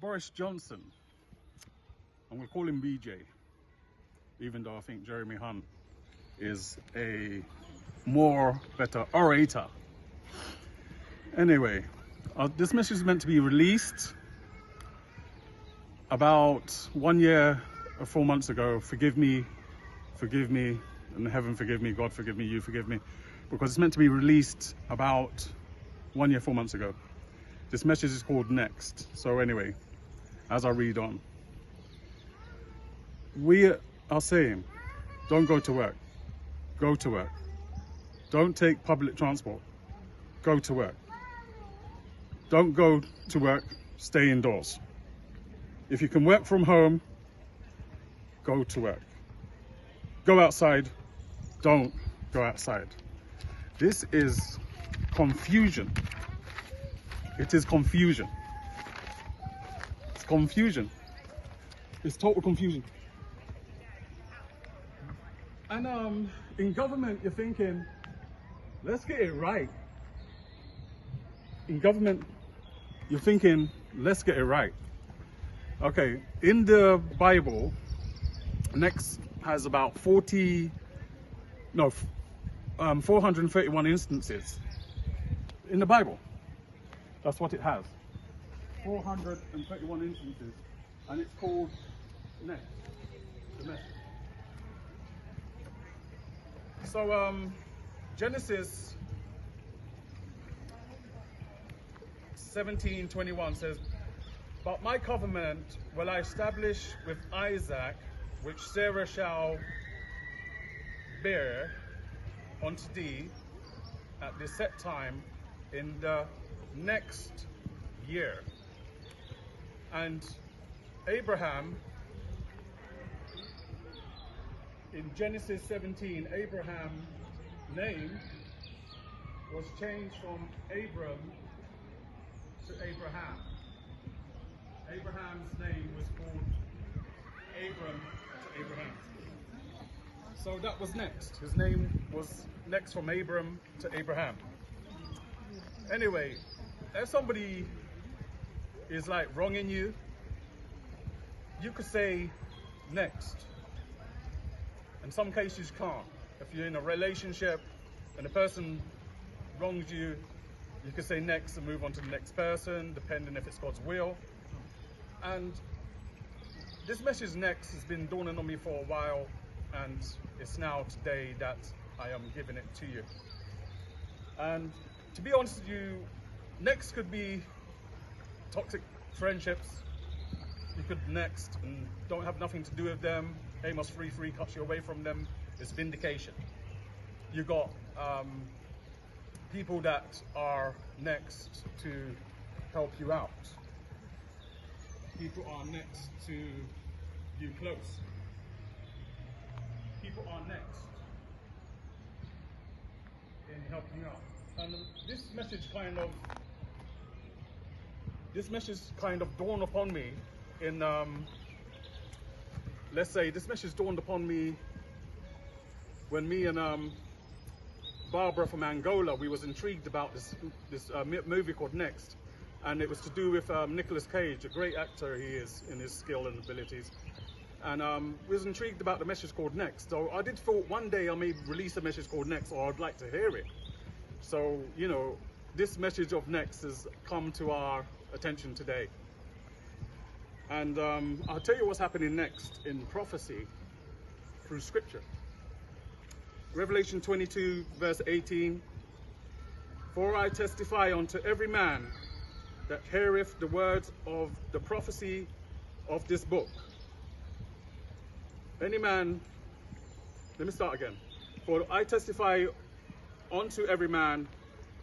Boris Johnson, I'm going to call him BJ, even though I think Jeremy Hunt is a more better orator. Anyway, this message is meant to be released about 1 year or 4 months ago. Forgive me, and heaven forgive me, God forgive me, you forgive me, because it's meant to be released about 1 year, 4 months ago. This message is called Next. So anyway, as I read on, we are saying, don't go to work, go to work. Don't take public transport, go to work. Don't go to work, stay indoors. If you can work from home, go to work. Go outside, don't go outside. This is confusion. It is confusion. It's confusion. It's total confusion. And in government, you're thinking, let's get it right. In government, you're thinking, let's get it right. Okay, in the Bible, Next has about 431 instances in the Bible. That's what it has. 431 instances, and it's called Next. The message. So Genesis 17:21 says, "But my covenant will I establish with Isaac, which Sarah shall bear unto thee at the set time in the next year." And Abraham, in Genesis 17, Abraham's name was changed from Abram to Abraham. Abraham's name was called Abram to Abraham. So that was Next. His name was Next from Abram to Abraham. Anyway, if somebody is like wronging you, you could say next. In some cases you can't. If you're in a relationship and the person wrongs you, you could say next and move on to the next person, depending if it's God's will. And this message Next has been dawning on me for a while, and it's now today that I am giving it to you. And to be honest with you, Next could be toxic friendships. You could next and don't have nothing to do with them. Amos 3:3 cuts you away from them. It's vindication. You got people that are next to help you out. People are next to you close. People are next in helping you out. And this message kind of dawned upon me in, let's say this message dawned upon me when me and Barbara from Angola, we was intrigued about this movie called Next. And it was to do with Nicolas Cage, a great actor he is in his skill and abilities. And we was intrigued about the message called Next. So I did thought one day I may release a message called Next, or I'd like to hear it. So, you know, this message of Next has come to our attention today. And I'll tell you what's happening next in prophecy through scripture. Revelation 22 verse 18. "For I testify unto every man that heareth the words of the prophecy of this book." Any man, let me start again. "For I testify unto every man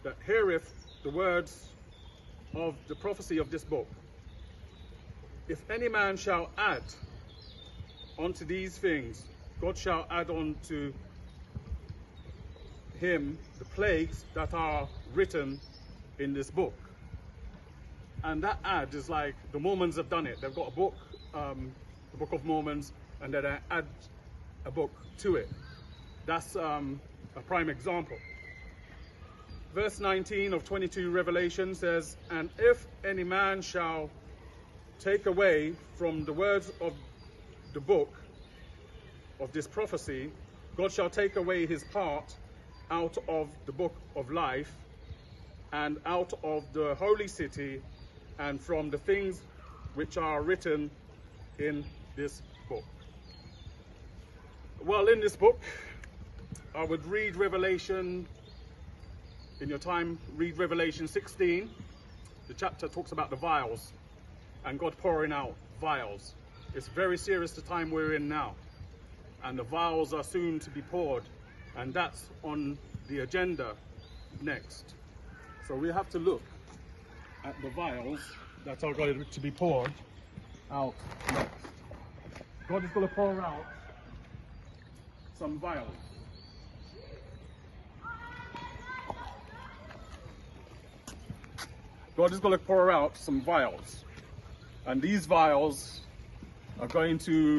that heareth the words of the prophecy of this book. If any man shall add unto these things, God shall add unto him the plagues that are written in this book." And that ad is like the Mormons have done it. They've got a book, the Book of Mormons, and then they add a book to it. That's a prime example. Verse 19 of 22 Revelation says, "And if any man shall take away from the words of the book of this prophecy, God shall take away his part out of the book of life and out of the holy city and from the things which are written in this book. Well, in this book, I would read Revelation, in your time, read Revelation 16. The chapter talks about the vials and God pouring out vials. It's very serious the time we're in now. And the vials are soon to be poured. And that's on the agenda next. So we have to look at the vials that are going to be poured out next. God is going to pour out some vials. God is going to pour out some vials. And these vials are going to